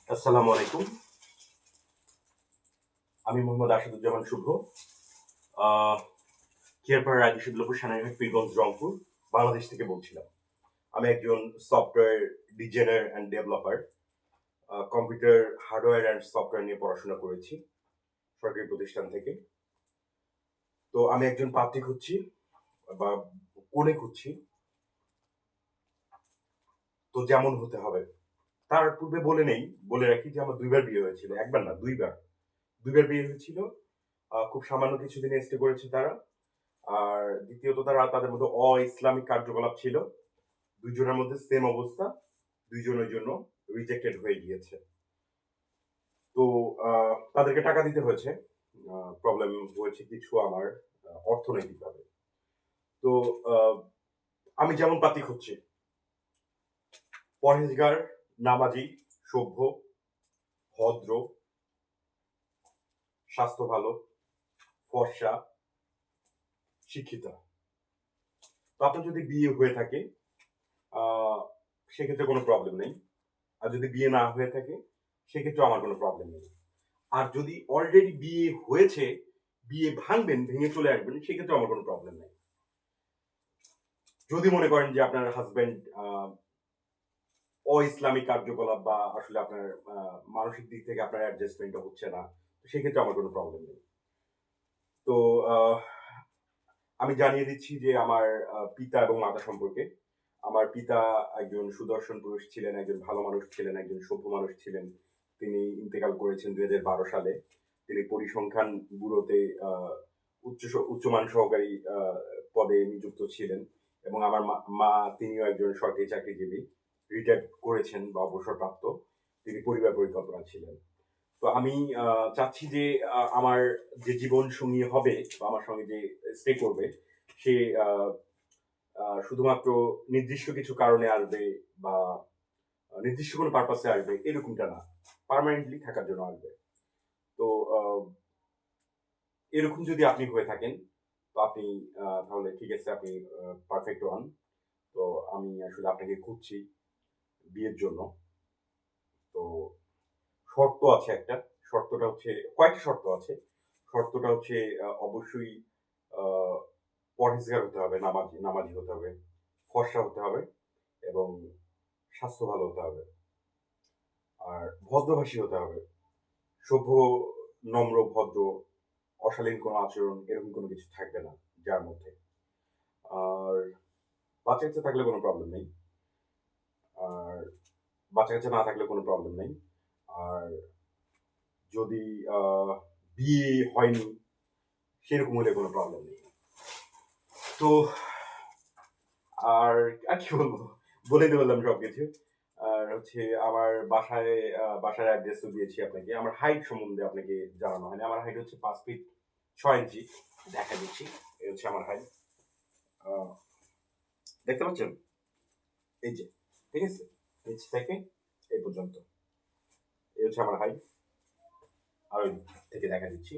আসসালামু আলাইকুম। আমি মোহাম্মদ আসাদুজ্জামান শুভ। আহ কেয়ারপাড়া রাজু শিবলপুর সেনানিবাস পীরগঞ্জ রংপুর বাংলাদেশ থেকে বলছিলাম। আমি একজন software designer and developer. Computer hardware and software নিয়ে পড়াশোনা করেছি সরকারি প্রতিষ্ঠান থেকে। তো আমি একজন পাত্রী খুঁজছি বা কনে খুঁজছি। তো যেমন হতে হবে। তার পূর্বে বলে রাখি যে আমার ২ বার বিয়ে হয়েছিল। ১ বার না ২ বার। ২ বার বিয়ে হয়েছিল। খুব সামান্য কিছুদিন স্টে করেছে তারা। আর দ্বিতীয়ত তাদের মধ্যে অ-ইসলামিক কার্যকলাপ ছিল। ২ জনের মধ্যে সেম অবস্থা। ২ জন ওই জন্য রিজেক্টেড হয়ে গিয়েছে। তো তাদেরকে টাকা দিতে হয়েছে। প্রবলেম হয়েছে কিছু আমার অর্থনৈতিকভাবে। তো আ আমি যেমন পাত্রী খুঁজছি, পরহেজগার, নামাজি, সভ্য, ভদ্র, স্বাস্থ্য ভালো, ফর্সা, শিক্ষিতা। তো আপনার যদি বিয়ে হয়ে থাকে আ সেক্ষেত্রে কোনো প্রবলেম নেই। আর যদি বিয়ে না হয়ে থাকে সেক্ষেত্রেও আমার কোনো প্রবলেম নেই। আর যদি অলরেডি বিয়ে হয়েছে, বিয়ে ভাঙবেন, ভেঙে চলে আসবেন সেক্ষেত্রেও আমার কোনো প্রবলেম নেই। যদি মনে করেন যে আপনার হাসব্যান্ড অ-ইসলামিক কার্যকলাপ বা আসলে আপনার মানসিক দিক থেকে আপনার অ্যাডজাস্টমেন্টটা হচ্ছে না, সেক্ষেত্রে আমার কোনো প্রবলেম নেই। তো আহ আমি জানিয়ে দিচ্ছি যে আমার পিতা এবং মাতা সম্পর্কে। আমার পিতা একজন সুদর্শন পুরুষ ছিলেন, একজন ভালো মানুষ ছিলেন, একজন সভ্য মানুষ ছিলেন। তিনি ইন্তেকাল করেছেন ২০১২ সালে। তিনি পরিসংখ্যান ব্যুরোতে উচ্চমান সহকারী পদে নিযুক্ত ছিলেন এবং আমার মা তিনিও একজন সরকারি চাকরিজীবী। রিটায়ার্ড করেছেন বা অবসরপ্রাপ্ত। তিনি পরিবার পরিকল্পনা ছিলেন। তো আমি চাচ্ছি যে আমার যে জীবনসঙ্গী হবে বা আমার সঙ্গে যে স্টে করবে সে আ আ শুধুমাত্র নির্দিষ্ট কিছু কারণে আসবে বা নির্দিষ্ট কোনো পারপাস এ আসবে এরকমটা না। পার্মানেন্টলি থাকার জন্য আসবে। তো আ এরকম যদি আপনি হয়ে থাকেন তো আপনি তাহলে ঠিক আছে আপনি পারফেক্ট ওয়ান। তো আমি আসলে আপনাকে খুঁজছি বিয়ের জন্য। তো শর্ত আছে একটা। শর্তটা হচ্ছে কয়েকটা শর্ত আছে। শর্তটা হচ্ছে অবশ্যই আ পরহেজগার হতে হবে, নামাজি হতে হবে, ফর্সা হতে হবে এবং স্বাস্থ্য ভালো হতে হবে। আর ভদ্রভাষী হতে হবে। সভ্য, নম্র, ভদ্র, অশালীন কোনো আচরণ এরকম কোনো কিছু থাকবে না যার মধ্যে। আর বাচ্চা-কাচ্চা থাকলে কোনো প্রবলেম নেই। আর বাচ্চা-কাচ্চা না থাকলে কোনো প্রবলেম নেই। আর যদি আ বিয়ে হয়নি সেরকম হলে কোনো প্রবলেম নেই। তো আর, আর কি বলবো? বলেই তো ফেললাম সবকিছু। আর হচ্ছে আমার বাসার অ্যাড্রেসও দিয়েছি আপনাকে। আমার হাইট সম্বন্ধে আপনাকে জানানো হয়নি। আমার হাইট হচ্ছে ৫ ফিট ৬ ইঞ্চি। দেখা দিচ্ছি। এই হচ্ছে আমার হাইট। আ দেখতে পাচ্ছেন? এই যে, ঠিক আছে? নিচ থেকে এই পর্যন্ত। এই হচ্ছে আমার হাইট। আর ওই থেকে দেখা দিচ্ছি।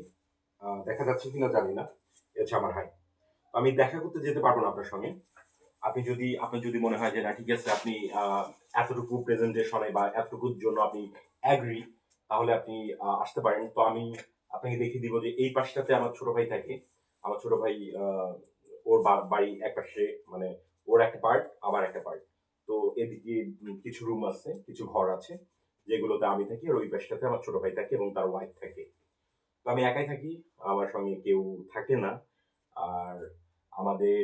দেখা যাচ্ছে কিনা জানি না। এই হচ্ছে আমার হাইট। আমি দেখা করতে যেতে পারব না আপনার সঙ্গে। আপনার যদি মনে হয় যে না ঠিক আছে আপনি এতটুকু প্রেজেন্টেশনে বা এতটুকুর জন্য আপনি এগ্রি তাহলে আপনি আসতে পারেন। তো আমি আপনাকে দেখিয়ে দিব যে এই পাশটাতে আমার ছোট ভাই থাকে। আমার ছোট ভাই ওর বাড়ি একপাশে মানে ওর একটা পার্ট, আমার একটা পার্ট। তো এদিকে কিছু রুম আছে, কিছু ঘর আছে যেগুলোতে আমি থাকি আর ওই পাশটাতে আমার ছোট ভাই থাকে এবং তার ওয়াইফ থাকে। তো আমি একাই থাকি। আমার সঙ্গে কেউ থাকে না। আর আমাদের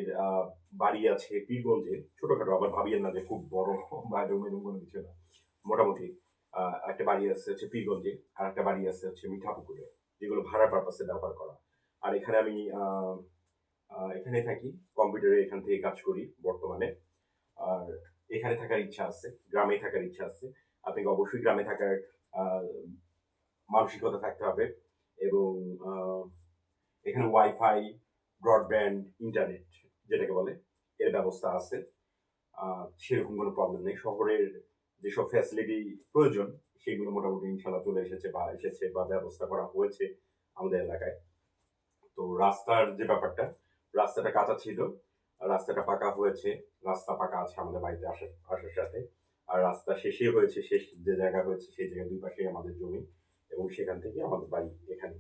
বাড়ি আছে পীরগঞ্জে। ছোটখাটো আবার ভাবিয়েন না যে খুব বড় বা এরকম কোনো কিছু না। মোটামুটি একটা বাড়ি আছে হচ্ছে পীরগঞ্জে, আরেকটা বাড়ি আছে হচ্ছে মিঠাপুকুরে। যেগুলো ভাড়া পারপাস এ ব্যবহার করা। আর এখানে আমি এখানেই থাকি। কম্পিউটারে এখান থেকে কাজ করি বর্তমানে। আর এখানে থাকার ইচ্ছা আছে। গ্রামে থাকার ইচ্ছা আছে। আপনাকে অবশ্যই গ্রামে থাকার আ মানসিকতা থাকতে হবে এবং আ এখানে ওয়াইফাই, ব্রডব্যান্ড, ইন্টারনেট যেটাকে বলে এর ব্যবস্থা আছে। সেরকম কোনো প্রবলেম নেই। শহরের যেসব ফ্যাসিলিটি প্রয়োজন সেগুলো মোটামুটি ইনশাআল্লাহ চলে এসেছে বা ব্যবস্থা করা হয়েছে আমাদের এলাকায়। তো রাস্তার যে ব্যাপারটা, রাস্তাটা কাঁচা ছিল। রাস্তাটা পাকা হয়েছে। রাস্তা পাকা আছে আমাদের বাড়িতে আসার আসার সাথে। আর রাস্তা শেষে হয়েছে, শেষ যে জায়গা হয়েছে সেই জায়গার ২ পাশেই আমাদের জমি এবং সেখান থেকে আমাদের বাড়ি এখানে।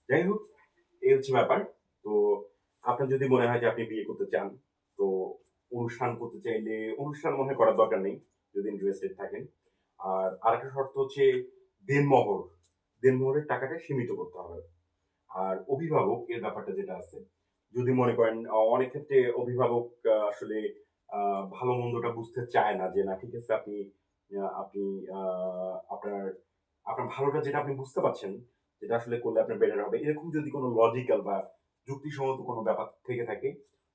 যাই হোক, এই হচ্ছে ব্যাপার। তো আপনার যদি মনে হয় যে আপনি বিয়ে করতে চান, তো অনুষ্ঠান করতে চাইলে অনুষ্ঠান মনে হয় করার দরকার নেই, যদি ইন্টারেস্টেড থাকেন। আর আরেকটা শর্ত হচ্ছে দেনমোহর। দেনমোহরের টাকাটা সীমিত করতে হবে। আর অভিভাবক এর ব্যাপারটা যেটা আছে, যদি মনে করেন অনেক ক্ষেত্রে অভিভাবক আসলে আ ভালো-মন্দটা বুঝতে চায় না যে, না ঠিক আছে আপনি আ আপনার আপনার ভালোটা যেটা আপনি বুঝতে পারছেন, যেটা আসলে করলে আপনার বেটার হবে। এরকম যদি কোন লজিক্যাল বা যুক্তিসঙ্গত কোন ব্যাপার থেকে থাকে,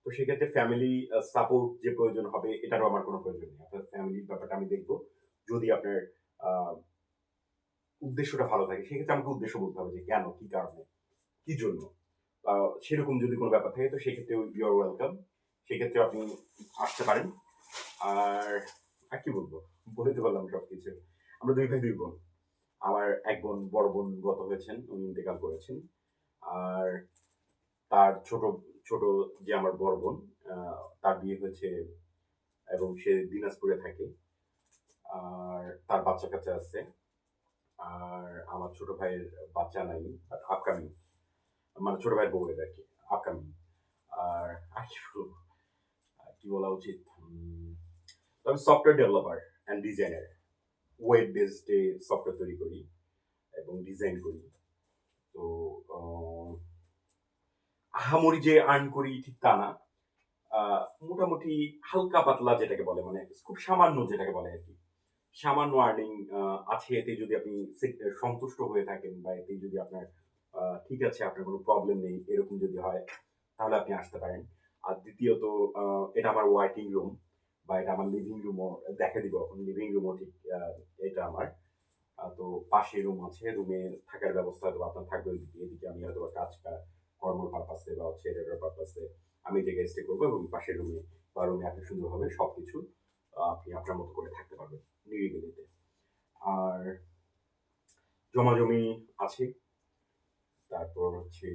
তো সেক্ষেত্রে ফ্যামিলি সাপোর্ট যে প্রয়োজন হবে এটারও আমার কোন প্রয়োজন নেই। আপনার ফ্যামিলির ব্যাপারটা আমি দেখব। যদি আপনার আ উদ্দেশ্যটা ভালো থাকে, সেক্ষেত্রে আমাকে উদ্দেশ্য বলতে হবে যে কেন? কি কারণে? কি জন্য? আ সেরকম যদি কোন ব্যাপার থাকে তো সেক্ষেত্রেও ইউ আর ওয়েলকাম। সেক্ষেত্রে আপনি আসতে পারেন। আর, আর কি বলব? বলেই তো ফেললাম সবকিছু। আমরা ২ ভাই ২ বোন। আমার ১ বোন, বড় বোন গত হয়েছেন। উনি ইন্তেকাল করেছেন। আর তার ছোট যে আমার বড় বোন, আ তার বিয়ে হয়েছে এবং সে দিনাজপুরে থাকে। আর তার বাচ্চা-কাচ্চা আছে। আর আমার ছোট ভাইয়ের বাচ্চা নাই। But upcoming. মানে ছোট ভাইয়ের বউয়ের আরকি। আপকামিং। আর, আর কি বলব? কি বলা উচিত? আমি software developer and designer. Web based A software তৈরি করি এবং ডিজাইন করি। তো অ আহামরি যে আর্ন করি ঠিক তা না। আ মোটামুটি হালকা পাতলা যেটাকে বলে মানে খুব সামান্য যেটাকে বলে আরকি। সামান্য আর্নিং আছে এতে যদি আপনি সন্তুষ্ট হয়ে থাকেন বা এতে যদি আপনার ঠিক আছে আপনার কোনো প্রবলেম নেই এরকম যদি হয় তাহলে আপনি আসতে পারেন। আর দ্বিতীয়ত আ এটা আমার ওয়ার্কিং রুম বা এটা আমার লিভিং রুমও দেখা দিব এখন লিভিং রুমও ঠিক এটা আমার। তো পাশে রুম আছে। রুমে থাকার ব্যবস্থা হয়তোবা আপনার থাকবে ওইদিকে। এদিকে আমি হয়তোবা কর্মর পারপাসে বা হচ্ছে এটার পারপাসে আমি এই জায়গায় স্টে করবো এবং পাশের রুমে বা রুমে আপনি সুন্দরভাবে সবকিছু আপনি আপনার মতো করে থাকতে পারবেন নিরিবিলিতে। আর জমাজমি আছে। তারপর হচ্ছে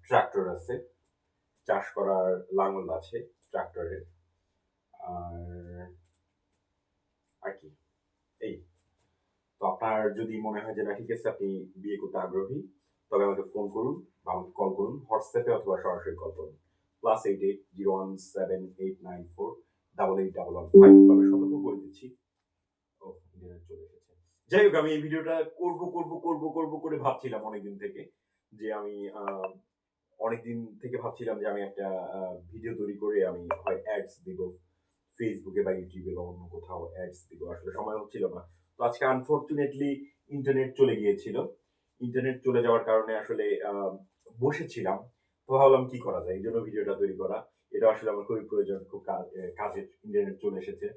ট্রাক্টর আছে। চাষ করার লাঙ্গল আছে ট্রাক্টরের। আর, আর কি? এই। তো আপনার যদি মনে হয় যে না ঠিক আছে আপনি বিয়ে করতে আগ্রহী, তবে আমাকে ফোন করুন বা আমাকে কল করুন। হোয়াটসঅ্যাপে অথবা সরাসরি কল করুন। +88 0179488115 তবে সতর্ক করে দিচ্ছি ইন্টারনেট চলে এসেছে। যাই হোক আমি এই ভিডিওটা করব করে ভাবছিলাম অনেকদিন থেকে। যে আমি অনেকদিন থেকে ভাবছিলাম যে আমি একটা আ ভিডিও তৈরি করে আমি হয় অ্যাডস দিব। Facebook এ বা YouTube এ বা অন্য কোথাও অ্যাডস দিব। আসলে সময় হচ্ছিল না। তো আজকে আনফরচুনেটলি ইন্টারনেট চলে গিয়েছিল। ইন্টারনেট চলে যাওয়ার কারণে আসলে বসেছিলাম। তো ভাবলাম কি করা যায়? এইজন্য ভিডিওটা তৈরি করা। এটা আসলে আমার খুবই প্রয়োজন। খুব কাজের ইন্টারনেট চলে এসেছে।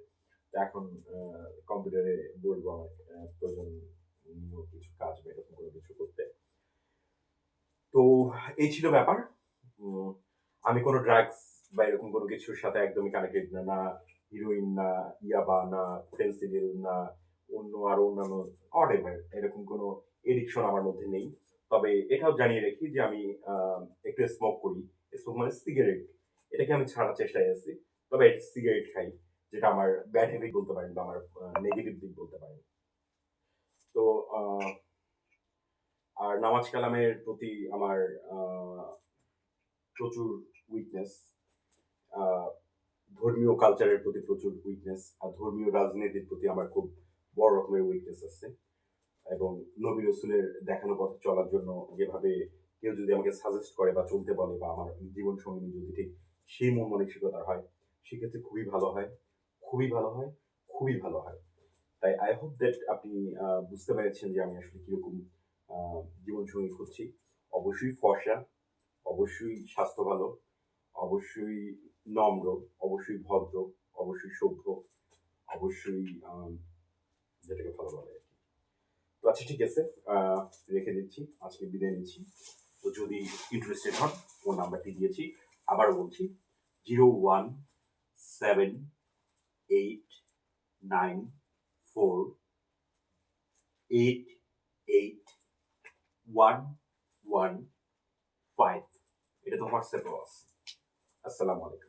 তো এখন আ কম্পিউটারে বসবো আমার প্রয়োজনীয় কিছু কাজ বা এরকম কোনো কিছু করতে। তো এই ছিল ব্যাপার। উম আমি কোন ড্রাগস বা এরকম কোন কিছুর সাথে একদমই কানেক্টেড না। না হিরোইন, না ইয়াবা, না ফেনসিডিল, না অন্য আরো অন্যান্য হোয়াটএভার এরকম কোন এডিকশন আমার মধ্যে নেই। তবে এটাও জানিয়ে রাখি যে আমি আ একটু স্মোক করি। স্মোক মানে সিগারেট। এটাকে আমি ছাড়ার চেষ্টায় আছি। তবে সিগারেট খাই। যেটা আমার ব্যাড হ্যাবিট বলতে পারেন বা আমার নেগেটিভ দিক বলতে পারেন। তো আ আর নামাজ কালামের প্রতি আমার আ প্রচুর উইকনেস। আ ধর্মীয় কালচারের প্রতি প্রচুর উইকনেস। আর ধর্মীয় রাজনীতির প্রতি আমার খুব বড় রকমের উইকনেস আছে। এবং নবী রাসূলের দেখানো পথে চলার জন্য যেভাবে কেউ যদি আমাকে সাজেস্ট করে বা চলতে বলে বা আমার জীবন সঙ্গিনী যদি ঠিক সেই মন মানসিকতার হয়, সেক্ষেত্রে খুবই ভালো হয়। খুবই ভালো হয়, খুবই ভালো হয়। তাই I hope that আপনি বুঝতে পেরেছেন যে আমি আসলে কিরকম আ জীবনসঙ্গী খুঁজছি। অবশ্যই ফর্সা, অবশ্যই স্বাস্থ্য ভালো, অবশ্যই নম্র, অবশ্যই ভদ্র, অবশ্যই সভ্য, অবশ্যই যেটাকে ভালো বলে আরকি। তো আচ্ছা ঠিক আছে। আ রেখে দিচ্ছি। আজকে বিদায় নিচ্ছি। তো যদি ইন্টারেস্টেড হন, ফোন নাম্বারটি দিয়েছি। আবারও বলছি 017894881115 এটা তো হোয়াটসঅ্যাপেও আছে। আসসালামু আলাইকুম।